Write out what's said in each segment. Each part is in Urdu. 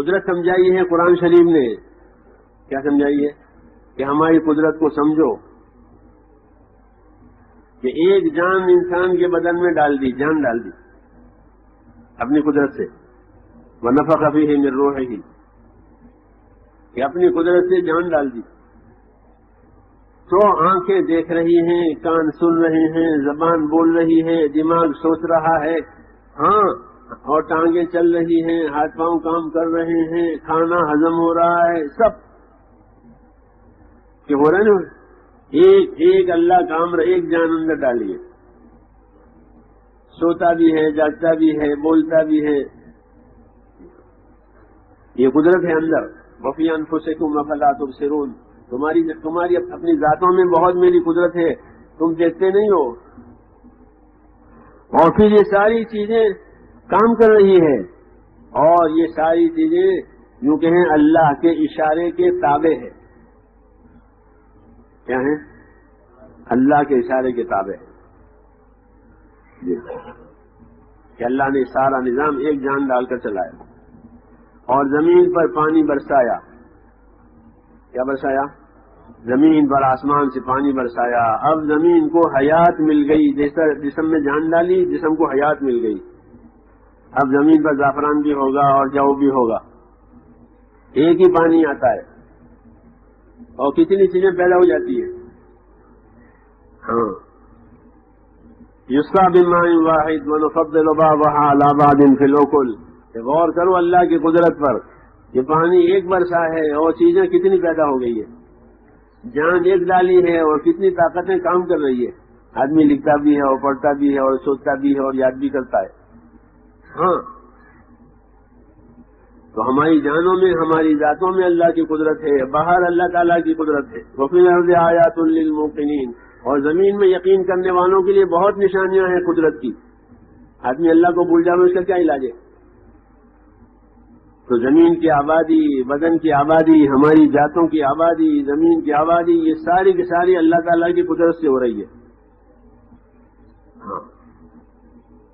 قدرت سمجھائی ہے قرآن شریف نے. کیا سمجھائی ہے؟ کہ ہماری قدرت کو سمجھو کہ ایک جان انسان کے بدن میں ڈال دی، جان ڈال دی اپنی قدرت سے. وَنَفَخَ فِيهِ مِن رُوحِهِ، کہ اپنی قدرت سے جان ڈال دی. تو آنکھیں دیکھ رہی ہیں، کان سن رہے ہیں، زبان بول رہی ہے، دماغ سوچ رہا ہے، ہاں، اور ٹانگیں چل رہی ہیں، ہاتھ پاؤں کام کر رہے ہیں، کھانا ہضم ہو رہا ہے، سب کہ ہو رہا ہے نا. ایک اللہ کام ایک جان اندر ڈالیے، سوتا بھی ہے، جاگتا بھی ہے، بولتا بھی ہے. یہ قدرت ہے اندر. وفی انفسکم افلا تبصرون، تمہاری اپنی ذاتوں میں بہت میری قدرت ہے، تم دیکھتے نہیں ہو. اور پھر یہ ساری چیزیں کام کر رہی ہے، اور یہ ساری چیزیں یوں کہیں اللہ کے اشارے کے تابع ہے. کیا ہیں؟ اللہ کے اشارے کے تابع ہے. کہ اللہ نے سارا نظام ایک جان ڈال کر چلایا. اور زمین پر پانی برسایا. کیا برسایا؟ زمین پر آسمان سے پانی برسایا. اب زمین کو حیات مل گئی، جیسا جسم میں جان ڈالی جسم کو حیات مل گئی. اب زمین پر زعفران بھی ہوگا اور جو بھی ہوگا. ایک ہی پانی آتا ہے اور کتنی چیزیں پیدا ہو جاتی ہیں. ہاں، یسقى بماء واحد ونفضل بعضها على بعض في الأكل. غور کرو اللہ کی قدرت پر. یہ پانی ایک برسا ہے اور چیزیں کتنی پیدا ہو گئی ہے. جان ایک ڈالی ہے اور کتنی طاقتیں کام کر رہی ہے. آدمی لکھتا بھی ہے اور پڑھتا بھی ہے اور سوچتا بھی ہے اور یاد بھی کرتا ہے. ہاں، تو ہماری جانوں میں، ہماری ذاتوں میں اللہ کی قدرت ہے، باہر اللہ تعالیٰ کی قدرت ہے. وفی الارض آیات للموقنین، اور زمین میں یقین کرنے والوں کے لیے بہت نشانیاں ہیں قدرت کی. آدمی اللہ کو بھول جائے اس کا کیا علاج ہے؟ تو زمین کی آبادی، بدن کی آبادی، ہماری ذاتوں کی آبادی، زمین کی آبادی، یہ ساری کی ساری اللہ تعالیٰ کی قدرت سے ہو رہی ہے. ہاں،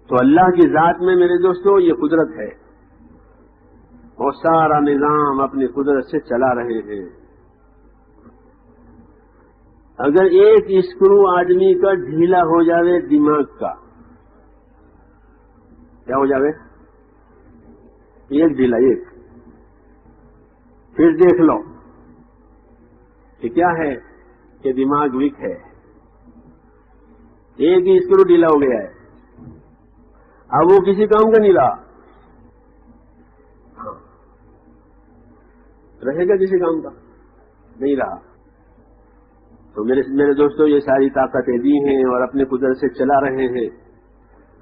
تو اللہ کی ذات میں میرے دوستو یہ قدرت ہے، اور سارا نظام اپنی قدرت سے چلا رہے ہیں. اگر ایک اسکرو آدمی کا ڈھیلا ہو جاوے دماغ کا، کیا ہو جاوے؟ ایک ڈھیلا، ایک، پھر دیکھ لو کہ کیا ہے کہ دماغ ویک ہے. ایک ہی اسکرو ڈھیلا ہو گیا ہے، اب وہ کسی کام کا نہیں رہا. رہے گا کسی کام کا نہیں رہا. تو میرے دوستو، یہ ساری طاقتیں دی ہیں اور اپنے قدرت سے چلا رہے ہیں.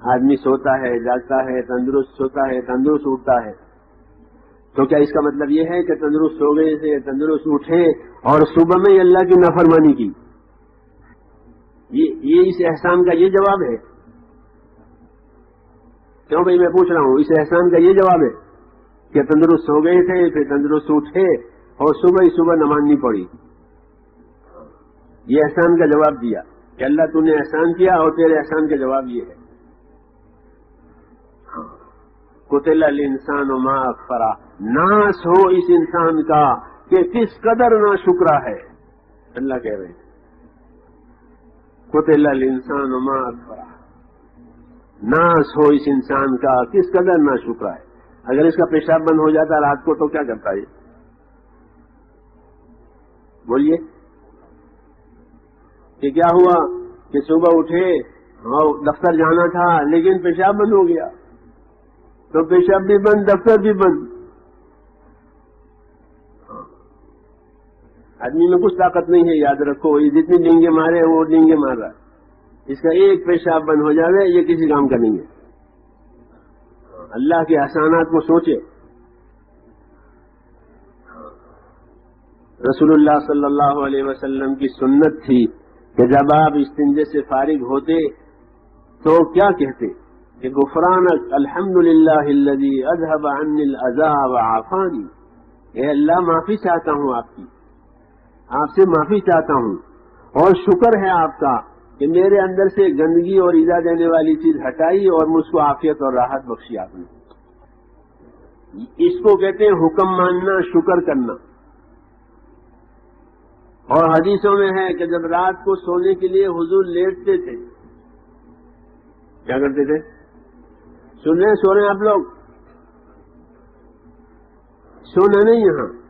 آدمی سوتا ہے، جاگتا ہے، تندرست سوتا ہے، تندرست اٹھتا ہے. تو کیا اس کا مطلب یہ ہے کہ تندرست ہو گئے تھے، تندرست اٹھے اور صبح میں اللہ کی نافرمانی کی؟ یہ اس احسان کا یہ جواب ہے؟ کیوں بھائی میں پوچھ رہا ہوں، اس احسان کا یہ جواب ہے کہ تندرست ہو گئے تھے، پھر تندرست اٹھے اور صبح ہی صبح نماز نہیں پڑھی؟ یہ احسان کا جواب دیا کہ اللہ تو نے احسان کیا اور تیرے احسان کا جواب یہ ہے. قتل الانسان ما اکفرہ، ناس ہو اس انسان کا کہ کس قدر نا شکرا ہے. اللہ کہہ رہے ہیں قتل الانسان ما اکفرہ، ناس ہو اس انسان کا کس قدر نا شکرا ہے. اگر اس کا پیشاب بند ہو جاتا رات کو تو کیا کرتا ہے؟ بولیے کہ کیا ہوا کہ صبح اٹھے اور دفتر جانا تھا لیکن پیشاب بند ہو گیا، تو پیشاب بھی بند، دفتر بھی بند. آدمی میں کچھ طاقت نہیں ہے، یاد رکھو. یہ جتنی ڈینگے مارے وہ ڈینگے مار رہا ہے. اس کا ایک پیشاب بند ہو جائے یہ کسی کام کا نہیں ہے. اللہ کے احسانات کو سوچے. رسول اللہ صلی اللہ علیہ وسلم کی سنت تھی کہ جب آپ استنجے سے فارغ ہوتے تو کیا کہتے کہ غفرانک الحمدللہ الذی اذهب عنی الاذى وعافانی. اے اللہ معافی چاہتا ہوں آپ کی، آپ سے معافی چاہتا ہوں، اور شکر ہے آپ کا کہ میرے اندر سے گندگی اور ایذا دینے والی چیز ہٹائی اور مجھ کو عافیت اور راحت بخشی آپ نے. اس کو کہتے ہیں حکم ماننا، شکر کرنا. اور حدیثوں میں ہے کہ جب رات کو سونے کے لیے حضور لیٹتے تھے کیا کرتے تھے؟ سن رہے ہیں؟ سو رہے ہیں آپ لوگ؟ سونا نہیں یہاں.